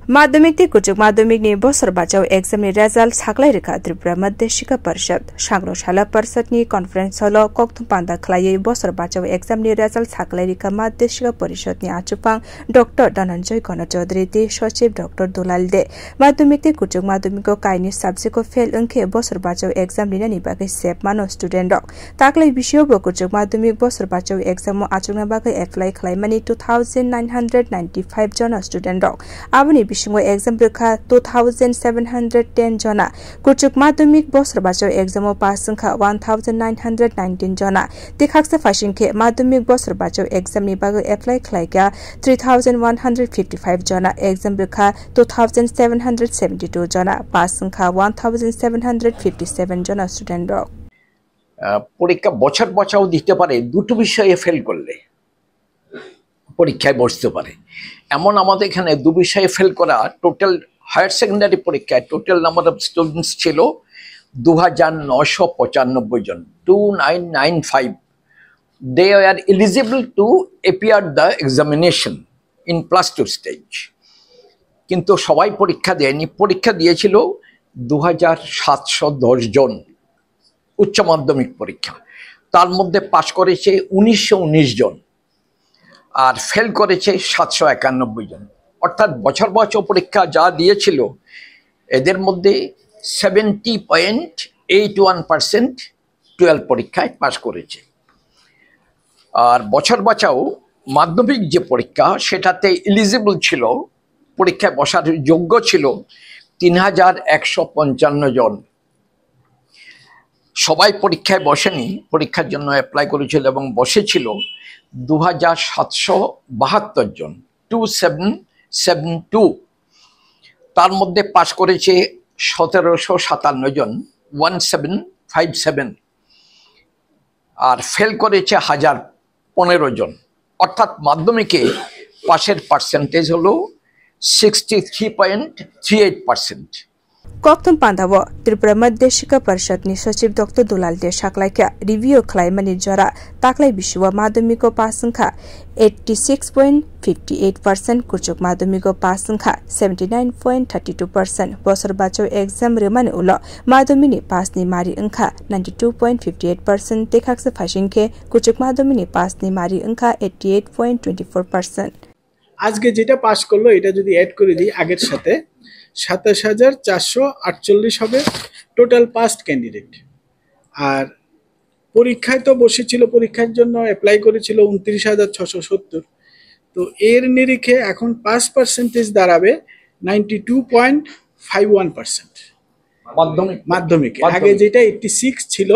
माध्यमिक ते कुचुक माध्यमिक नि बोसर बाचाव एग्जाम नि रिजल्ट सागलाई रेखा त्रिपुरा मध्य शिक्षा परिषद सांग्रशाला परिषद नि कॉन्फ्रेंस हॉल कोक्थुम पांदा खलायै बोसर बाचाव एग्जाम नि रिजल्ट सागलाई रेखा मध्य शिक्षा परिषद नि आचुपांग डॉक्टर धनंजय गण चौधरी ते सचिव डॉक्टर दुलाल दे माध्यमिक ते कुचुक माध्यमिक को काइनि सब्जेक्ट को फेल अंके बोसर बाचाव एग्जाम नि बागै सेप मानो स्टूडेंट डॉक ताकलाई विषय बो कुचुक माध्यमिक बोसर बाचाव एग्जाम मो आचुना बागै एप्लाई खलाइमानि 2995 जना स्टूडेंट डॉक आबनि बिसिङो एग्जाम रेखा 2710 जना कुचुक माध्यमिक बोसर बाचाव एग्जाम पास संख्या 1919 जना तिखाक्स फासिंखे माध्यमिक बोसर बाचाव एग्जाम नि बागै एप्लाई खलाइका 3155 जना एग्जाम रेखा 2772 जना पास संख्या 1757 जना स्टूडेंट পরীক্ষা বছর বছর দিতে পারে দুটো বিষয়ে ফেল করলে পরীক্ষায় বসতে পারে এমন আমাদের এখানে দু বিষয়ে ফেল করা টোটাল হায়ার সেকেন্ডারি পরীক্ষায় টোটাল নাম্বার অফ স্টুডেন্টস ছিল 2995 জন 2995 they are eligible to appear the examination in +2 stage কিন্তু সবাই পরীক্ষা দেয়নি পরীক্ষা দিয়েছিল 2710 জন উচ্চ মাধ্যমিক পরীক্ষা তার মধ্যে পাস করেছে 1919 জন আর ফেল করেছে 791 জন অর্থাৎ বছর বছর পরীক্ষা যা দিয়েছিল এদের মধ্যে 70.81% 12 পরীক্ষায় পাস করেছে আর বছর বছর মাধ্যমিক যে পরীক্ষা সেটাতে এলিজিবল ছিল পরীক্ষায় বসার যোগ্য ছিল 3155 জন সবাই পরীক্ষায় বসেনি পরীক্ষার জন্য অ্যাপ্লাই করেছিল এবং বসেছিল 2772 জন 2772 তার মধ্যে পাস করেছে 1757 জন 1757 আর ফেল করেছে 1015 জন অর্থাৎ মাধ্যমিকে পাসের পার্সেন্টেজ হলো 63.38%। कोक्थुम पांदाव त्रिपुरा मध्य शिक्षा परिषद नि सचिव डॉक्टर दुलाल दे साकलाइका रिव्यू खलाइमानि जरा ताकलाई विश्व माध्यमिक पास संख्या 86.58% कुचुक माध्यमिक पास संख्या 79.32% बोसर बाचाव एग्जाम रेमाने उल माध्यमिक पास नि मारी अंखा 92.58% तेखाक्स फासिंखे कुचुक माध्यमिक पास नि मारी अंखा 88.24%। আজকে যেটা পাস করলো এটা যদি অ্যাড করে দিই আগের সাথে 27448 হবে টোটাল পাস্ট ক্যান্ডিডেট আর পরীক্ষায় তো বসেছিল পরীক্ষার জন্য অ্যাপ্লাই করেছিল 29670 তো এর নিরিখে এখন পাস পার্সেন্টেজ দাঁড়াবে 92.51% মাধ্যমিকে আগে যেটা 86 ছিল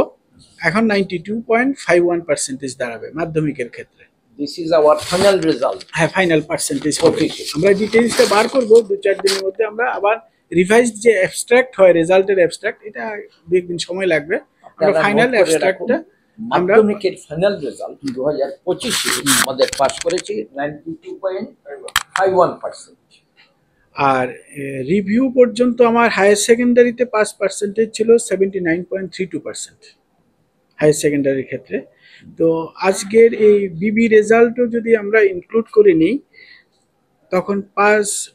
এখন 92.51% দাঁড়াবে মাধ্যমিকের ক্ষেত্রে This is our final result. হ্যাঁ ফাইনাল পার্সেন্টেজ হবে আমরা ডিটেইলসটা বার করব 2-4 দিনের মধ্যে আমরা আবার রিভাইজড যে অ্যাবস্ট্রাক্ট হয় রেজাল্টের অ্যাবস্ট্রাক্ট এটা একদিন সময় লাগবে আমরা ফাইনাল অ্যাবস্ট্রাক্টটা মাধ্যমিকের ফাইনাল রেজাল্ট 2025 এ আমাদের পাস করেছে 92.51% আর রিভিউ পর্যন্ত আমার হায়ার সেকেন্ডারিতে পাস পার্সেন্টেজ ছিল 79.32% হায়ার সেকেন্ডারির ক্ষেত্রে তো আজকের এই বিবি রেজাল্টও যদি আমরা ইনক্লুড করে নিই তখন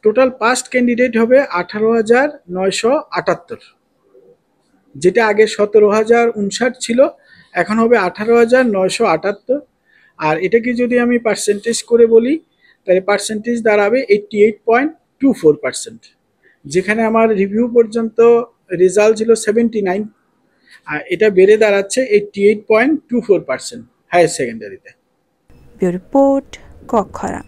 টোটাল পাস্ট ক্যান্ডিডেট হবে 18978 যেটা আগে 17059 ছিল এখন হবে 18978 আর এটাকে যদি আমি পার্সেন্টেজ করে বলি তাহলে পার্সেন্টেজ দাঁড়াবে 88.24% যেখানে আমার রিভিউ পর্যন্ত রেজাল্ট ছিল 79 আর এটা বেড়ে দাঁড়াচ্ছে 88.24% হায়ার সেকেন্ডারিতে। রিপোর্ট কখরা।